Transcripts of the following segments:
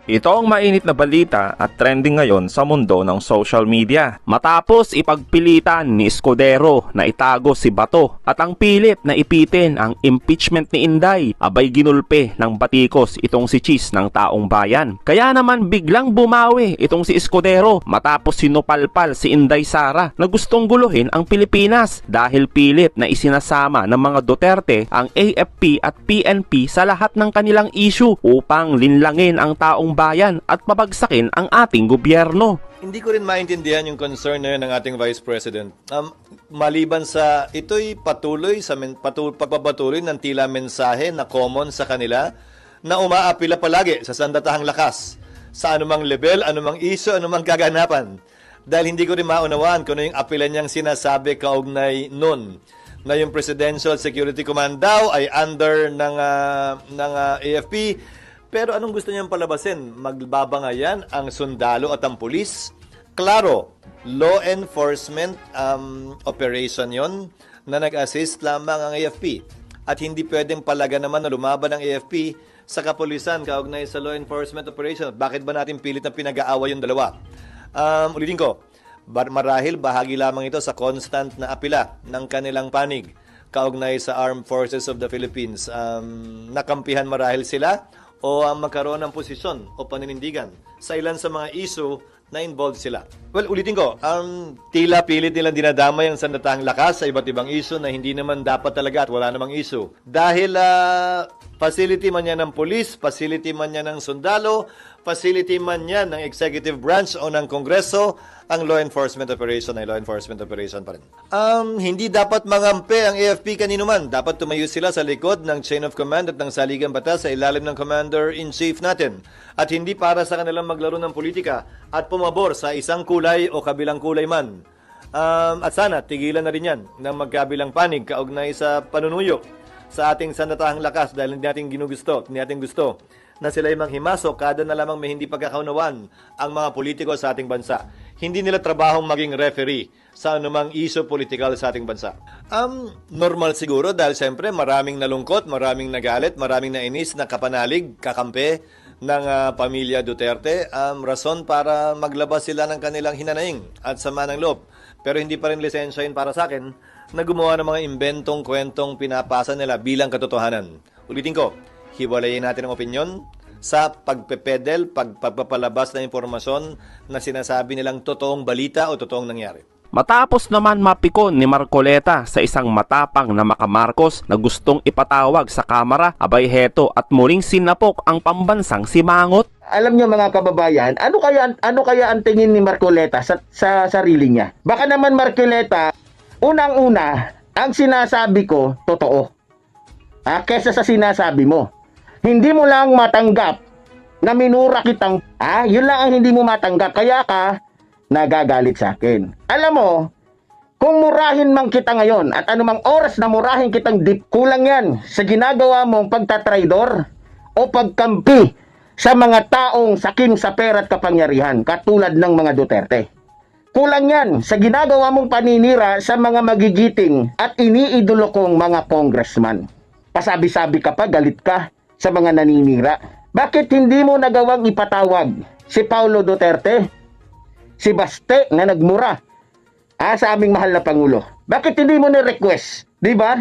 Ito ang mainit na balita at trending ngayon sa mundo ng social media. Matapos ipagpilitan ni Escudero na itago si Bato at ang pilit na ipitin ang impeachment ni Inday, abay ginulpe ng batikos itong si Cheese ng Taong Bayan. Kaya naman biglang bumawi itong si Escudero matapos sinupalpal si Inday Sara na gustong guluhin ang Pilipinas dahil pilit na isinasama ng mga Duterte ang AFP at PNP sa lahat ng kanilang issue upang linlangin ang taong bayan at pabagsakin ang ating gobyerno. Hindi ko rin maintindihan yung concern na yun ng ating Vice President. Maliban sa ito'y patuloy sa pagpapatuloy ng tila mensahe na common sa kanila na umaapila palagi sa sandatahang lakas sa anumang level, anumang issue, anumang kaganapan. Dahil hindi ko rin maunawaan kung ano yung apila niyang sinasabi kaugnay nun na yung Presidential Security Command daw ay under ng AFP. Pero anong gusto niyang palabasin? Magbabangayan ang sundalo at ang pulis? Klaro, law enforcement operation yon na nag-assist lamang ang AFP. At hindi pwedeng palaga naman na lumaban ang AFP sa kapulisan kaugnay sa law enforcement operation. Bakit ba natin pilit na pinag-aaway yung dalawa? Ulitin ko, marahil bahagi lamang ito sa constant na apila ng kanilang panig kaugnay sa Armed Forces of the Philippines. Nakampihan marahil sila o magkaroon ng posisyon o paninindigan sa ilan sa mga issue na involved sila. Well, ulitin ko, tila pilit nilang dinadamay ang sandatahang lakas sa iba't ibang issue na hindi naman dapat talaga at wala namang issue. Dahil facility man yan ng police, facility man yan ng sundalo, facility man yan ng executive branch o ng kongreso, ang law enforcement operation ay law enforcement operation pa rin. Hindi dapat mangampi ang AFP kanino man. Dapat tumayo sila sa likod ng chain of command at ng saligang batas sa ilalim ng commander-in-chief natin. At hindi para sa kanilang maglaro ng politika at pumabor sa isang kulay o kabilang kulay man. At sana, tigilan na rin yan ng magkabilang panig kaugnay sa panunuyo sa ating sandatahang lakas dahil hindi natin ginugusto, hindi natin gusto na sila ay manghimasok kada na lamang may hindi pagkakaunawan ang mga politiko sa ating bansa. Hindi nila trabahong maging referee sa anumang issue politikal sa ating bansa. Normal siguro dahil siyempre maraming nalungkot, maraming nagalit, maraming nainis na kapanalig, kakampi ng pamilya Duterte. Rason para maglabas sila ng kanilang hinanaing at sama ng loob. Pero hindi pa rin lisensya yun para sa akin na gumawa ng mga inventong kwentong pinapasa nila bilang katotohanan. Ulitin ko, hiwalayin natin ang opinyon sa pagpepedel, pagpapalabas ng impormasyon na sinasabi nilang totoong balita o totoong nangyari. Matapos naman mapikon ni Marcoleta sa isang matapang na makamarkos na gustong ipatawag sa kamera, abay heto at muling sinapok ang pambansang si Mangot. Alam niyo mga kababayan, ano kaya ang tingin ni Marcoleta sa sarili niya? Baka naman Marcoleta, unang-una, ang sinasabi ko totoo. Kesa sa sinasabi mo. Hindi mo lang matanggap na minura kitang, yun lang ang hindi mo matanggap. Kaya ka nagagalit sa akin. Alam mo, kung murahin man kita ngayon at anumang oras na murahin kitang kulang yan sa ginagawa mong pagtatraidor o pagkampi sa mga taong sakim sa pera at kapangyarihan katulad ng mga Duterte. Kulang yan sa ginagawa mong paninira sa mga magigiting at iniidolo kong mga congressman. Pasabi-sabi ka pa, galit ka sa mga naninira. Bakit hindi mo nagawang ipatawag si Paulo Duterte, si Baste na nagmura sa aming mahal na Pangulo? Bakit hindi mo ni-request? Di ba?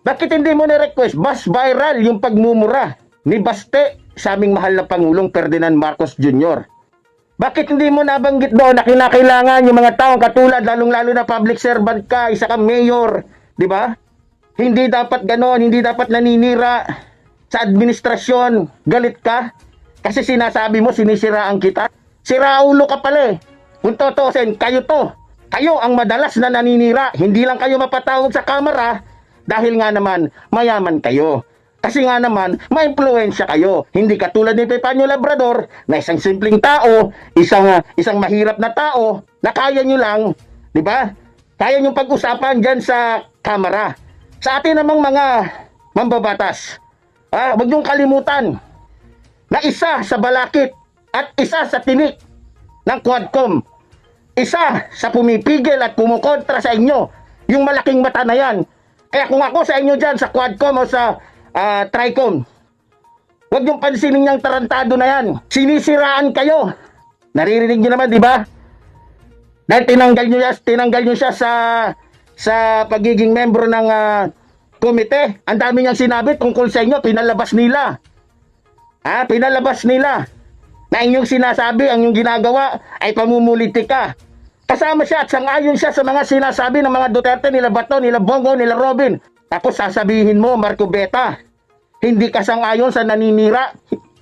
Bakit hindi mo ni-request? Mas viral yung pagmumura ni Baste sa aming mahal na Pangulong Ferdinand Marcos Jr. Bakit hindi mo nabanggit doon na kinakailangan yung mga taong katulad, lalong-lalo na public servant ka, isa kang mayor, di ba? Hindi dapat ganon, hindi dapat naninira sa administrasyon. Galit ka kasi sinasabi mo sinisiraan kita. Siraulo ka pala eh. Kung tutusin, kayo to. Kayo ang madalas na naninira. Hindi lang kayo mapatawag sa kamera dahil nga naman mayaman kayo. Kasi nga naman, ma-impluensya kayo. Hindi katulad ni Pepanyo Labrador na isang simpleng tao, isang mahirap na tao na kaya nyo lang, di ba? Kaya nyo pag-usapan dyan sa kamera. Sa atin namang mga mambabatas, huwag niyong kalimutan na isa sa balakit at isa sa tinik ng Quadcom, isa sa pumipigil at kumukontra sa inyo, yung malaking mata na yan. Kaya kung ako sa inyo dyan sa Quadcom o sa Tricom, Huwag yung pansinin niyang tarantado na yan. Sinisiraan kayo. Naririnig niyo naman, di ba? Dahil tinanggal niyo siya sa pagiging membro ng komite. Ang dami niyang sinabi tungkol sa inyo, pinalabas nila. Pinalabas nila. Na inyong sinasabi, ang inyong ginagawa ay pamumulitika. Kasama siya at sangayon siya sa mga sinasabi ng mga Duterte, nila Bato, nila Bongo, nila Robin. Tapos sasabihin mo, Marco Beta, hindi ka sangayon sa naninira.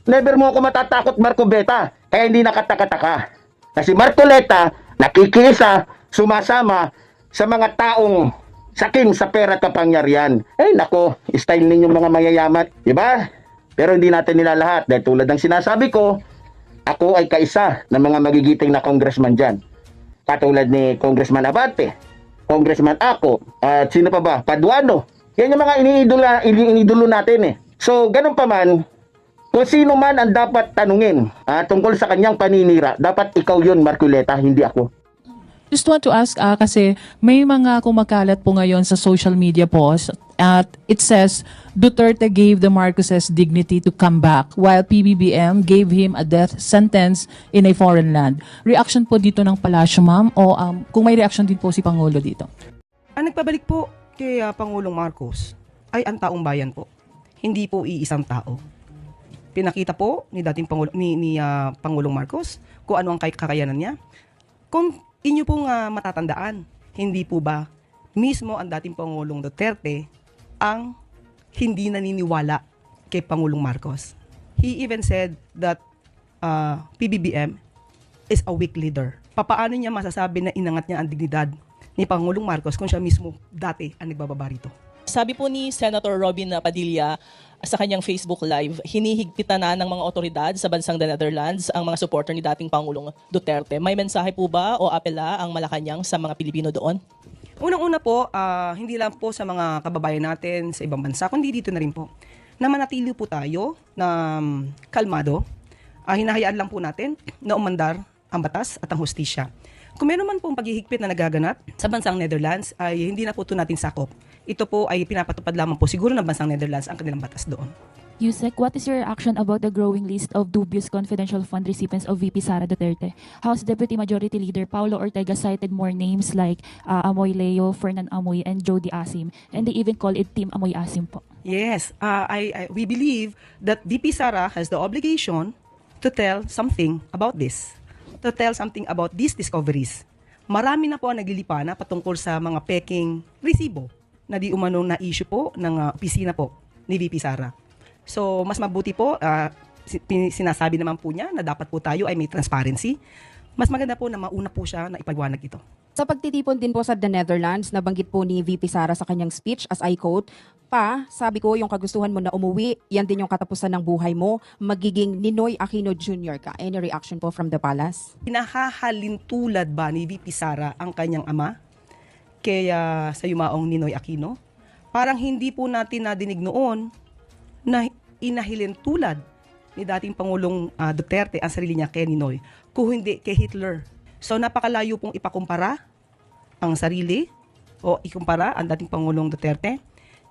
Never mo ako matatakot, Marco Beta. Kaya hindi nakataka-taka. Kasi Marcoleta, nakikiisa, sumasama sa mga taong sakim sa pera at kapangyarihan. Nako, style ninyong mga mayayaman. Diba? Pero hindi natin nilalahat. Dahil tulad ng sinasabi ko, ako ay kaisa ng mga magigiting na congressman dyan. Katulad ni Congressman Abante, Congressman Ako, at sino pa ba? Paduano. Yan yung mga iniidolo natin eh. So, ganun pa man, kung sino man ang dapat tanungin tungkol sa kanyang paninira, dapat ikaw yun, Marcoleta, hindi ako. Just want to ask, kasi may mga kumakalat po ngayon sa social media post at it says, Duterte gave the Marcoses dignity to come back while PBBM gave him a death sentence in a foreign land. Reaction po dito ng palasyo, ma'am? O kung may reaction din po si Pangulo dito? Ang nagpabalik po kay Pangulong Marcos ay ang taong bayan po. Hindi po iisang tao. Pinakita po ni dating Pangulong Marcos kung ano ang kakayanan niya. Kung inyo pong matatandaan, hindi po ba mismo ang dating Pangulong Duterte ang hindi naniniwala kay Pangulong Marcos? He even said that PBBM is a weak leader. Papaano niya masasabi na inangat niya ang dignidad ni Pangulong Marcos kung siya mismo dati ang nagbababa rito? Sabi po ni Senator Robin Padilla sa kanyang Facebook Live, hinihigpitan na ng mga otoridad sa bansang The Netherlands ang mga supporter ni dating Pangulong Duterte. May mensahe po ba o apela ang Malacanang sa mga Pilipino doon? Unang-una po, hindi lang po sa mga kababayan natin sa ibang bansa, kundi dito na rin po, na manatili po tayo na kalmado. Hinahayaan lang po natin na umandar ang batas at ang hustisya. Kung meron man pong paghihigpit na nagaganap sa bansang Netherlands, ay hindi na po ito natin sakop. Ito po ay pinapatupad lamang po siguro ng bansang Netherlands ang kanilang batas doon. Yusek, what is your reaction about the growing list of dubious confidential fund recipients of VP Sara Duterte? House Deputy Majority Leader Paulo Ortega cited more names like Amoy Leo, Fernan Amoy, and Jody Asim, and they even call it Team Amoy Asim po. Yes, we believe that VP Sara has the obligation to tell something about this, to tell something about these discoveries. Marami na po ang naglilipana patungkol sa mga peking resibo na di umanong na issue po ng opisina po ni VP Sara. So, mas mabuti po, sinasabi naman po niya na dapat po tayo ay may transparency. Mas maganda po na mauna po siya na ipaliwanag ito. Sa pagtitipon din po sa The Netherlands, nabanggit po ni VP Sara sa kanyang speech, as I quote, sabi ko, yung kagustuhan mo na umuwi, yan din yung katapusan ng buhay mo, magiging Ninoy Aquino Jr. ka. Any reaction po from the palace? Pinahahalintulad ba ni VP Sara ang kanyang ama kaya sa yumaong Ninoy Aquino? Parang hindi po natin nadinig noon na inahilin tulad ni dating Pangulong Duterte ang sarili niya kay Ninoy, kung hindi kay Hitler. So napakalayo pong ipakumpara ang sarili o ikumpara ang dating Pangulong Duterte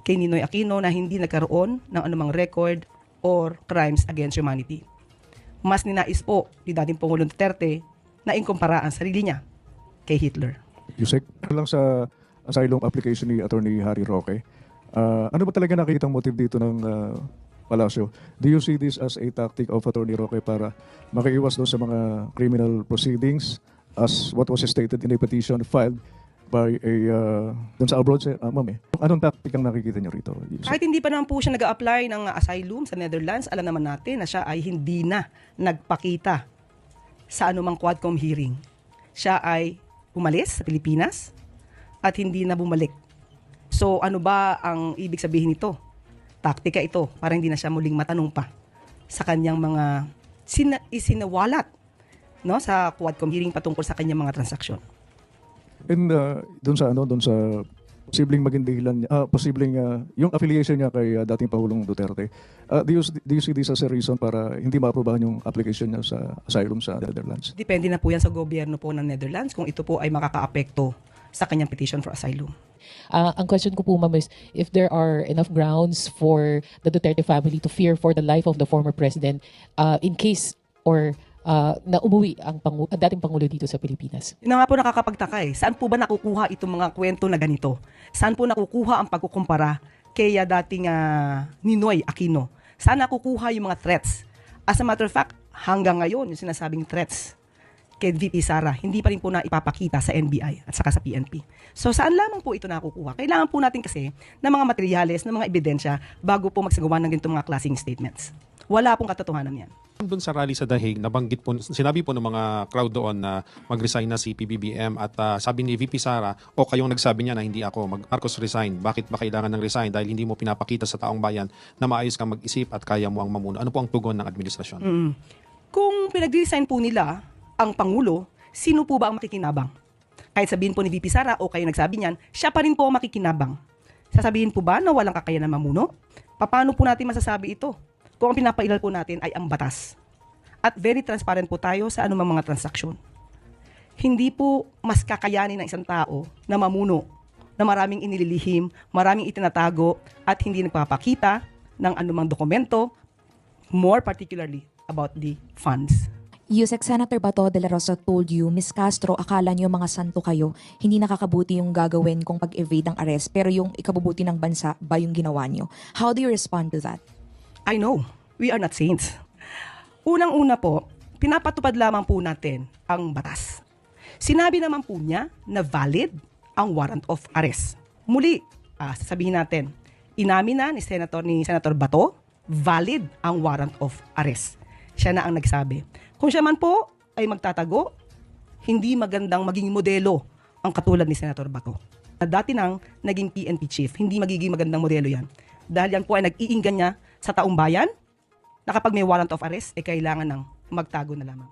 kay Ninoy Aquino na hindi nagkaroon ng anumang record or crimes against humanity. Mas ninais po ni dating Pangulong Duterte na ikumpara ang sarili niya kay Hitler. Yusek, lang sa asylum application ni Attorney Harry Roque, ano ba talaga nakikita ang motive dito ng Palasyo? Do you see this as a tactic of Attorney Roque para makaiwas doon sa mga criminal proceedings as what was stated in a petition filed by a doon sa abroad, ma'am eh? Anong tactic ang nakikita niyo rito? Yusek? Kahit hindi pa naman po siya nag-a-apply ng asylum sa Netherlands, alam naman natin na siya ay hindi na nagpakita sa anumang Quadcom hearing. Siya ay umalis sa Pilipinas at hindi na bumalik. So ano ba ang ibig sabihin nito? Taktika ito para hindi na siya muling matanong pa sa kanyang mga isinawalat sa Quadcom hearing patungkol sa kanyang mga transaksyon. And doon sa posibleng maging dahilan niya, yung affiliation niya kay dating Pangulong Duterte, do you see this as a reason para hindi maaprobahan yung application niya sa asylum sa Netherlands? Depende na po yan sa gobyerno po ng Netherlands kung ito po ay makakaapekto sa kanyang petition for asylum. Ang question ko po, ma'am, is if there are enough grounds for the Duterte family to fear for the life of the former president in case or na umuwi ang dating Pangulo dito sa Pilipinas. Yun na nga po nakakapagtaka eh. Saan po ba nakukuha itong mga kwento na ganito? Saan po nakukuha ang pagkukumpara kay dating Ninoy Aquino? Saan nakukuha yung mga threats? As a matter of fact, hanggang ngayon, yung sinasabing threats kay VP Sara, hindi pa rin po na ipapakita sa NBI at saka sa PNP. So saan lamang po ito nakukuha? Kailangan po natin kasi ng mga materyales, ng mga ebidensya bago po magsagawa ng ganitong mga klaseng statements. Wala pong katotohanan yan. Doon sa rally sa Dahig, nabanggit po, sinabi po ng mga crowd doon na mag-resign na si PBBM at sabi ni VP Sara, o kayong nagsabi niya na hindi ako, Marcos resign. Bakit ba kailangan ng resign? Dahil hindi mo pinapakita sa taong bayan na maayos kang mag-isip at kaya mo ang mamuno. Ano po ang tugon ng administrasyon? Kung pinag-resign po nila ang Pangulo, sino po ba ang makikinabang? Kahit sabihin po ni VP Sara o kayo nagsabi niyan, siya pa rin po ang makikinabang. Sasabihin po ba na walang kakayanan mamuno? Paano po natin masasabi ito? Kung ang pinapailal po natin ay ang batas. At very transparent po tayo sa anumang mga transaksyon. Hindi po mas kakayanin ng isang tao na mamuno, na maraming inililihim, maraming itinatago, at hindi nagpapakita ng anumang dokumento, more particularly about the funds. Yusek Senator Bato de la Rosa told you, Ms. Castro, akala niyo mga santo kayo, hindi nakakabuti yung gagawin kung pag-evade ng arrest, pero yung ikabubuti ng bansa ba yung ginawa niyo? How do you respond to that? I know, we are not saints. Unang-una po, pinapatupad lamang po natin ang batas. Sinabi naman po niya na valid ang warrant of arrest. Muli, sasabihin natin, inamin na ni Senator Bato, valid ang warrant of arrest. Siya na ang nagsabi. Kung siya man po ay magtatago, hindi magandang maging modelo ang katulad ni Senator Bato. Dati nang naging PNP chief, hindi magiging magandang modelo yan. Dahil yan po ay nag-iinggan niya sa taong bayan na kapag may warrant of arrest, kailangan ng magtago na lamang.